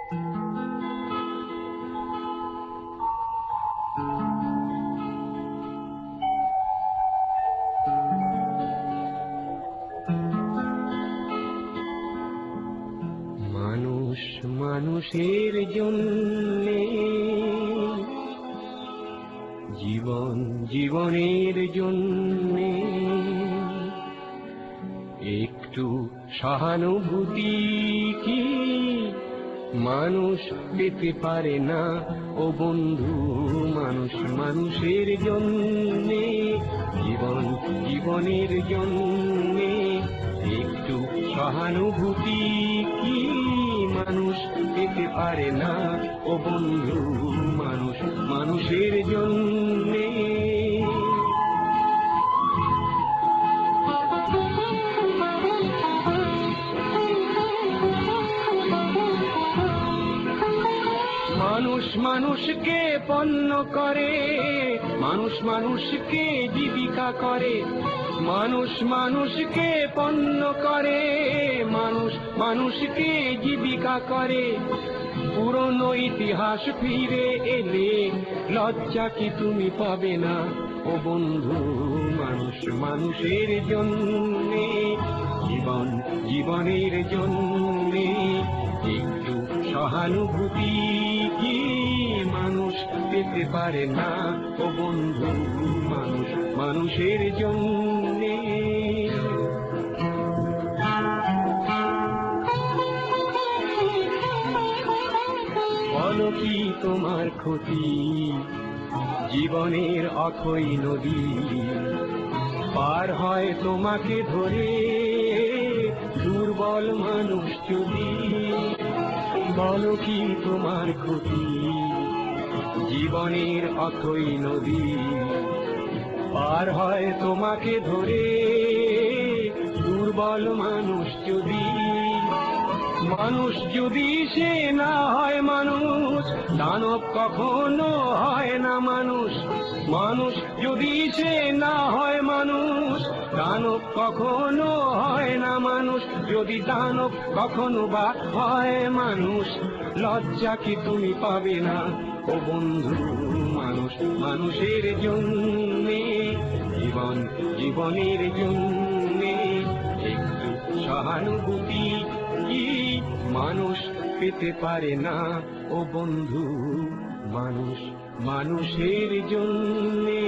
মানুষ মানুষের জন্যে, জীবন জীবনের জন্যে, একটু সহানুভূতি কি মানুষ পেতে পারে না ও বন্ধু? মানুষ মানুষের জন্যে, জীবন জীবনের জন্যে, একটু সহানুভূতি কি মানুষ পেতে পারে না ও বন্ধু? মানুষ মানুষের জন্যে। মানুষ মানুষকে পণ্য করে, মানুষ মানুষকে জীবিকা করে, মানুষ মানুষকে পণ্য করে, মানুষ মানুষকে জীবিকা করে। পুরনো ইতিহাস ফিরে এলে লজ্জা কি তুমি পাবে না ও বন্ধু? মানুষ মানুষের জন্যে, জীবন জীবনের জন্যে, একটু সহানুভূতি কি মানুষ পেতে পারে না ও বন্ধু? মানুষ মানুষের জন্যে। বলো কি তোমার ক্ষতি? জীবনের অথই নদী পার হয় তোমাকে ধরে দুর্বল মানুষ যদি। বলো কি তোমার ক্ষতি? জীবনের অথই নদী পার হয় তোমাকে ধরে দুর্বল মানুষ যদি। মানুষ যদি সে না হয় মানুষ, দানব কখনো হয় না মানুষ। মানুষ যদি সে না হয় মানুষ, দানব কখনো হয় না মানুষ। যদি দানব কখনো বা হয় মানুষ, লজ্জা কি তুমি পাবে না ও বন্ধু? মানুষ মানুষের জন্যে, জীবন জীবনের জন্যে, একটু সহানুভূতি কি মানুষ পেতে পারে না ও বন্ধু? মানুষ মানুষের জন্যে।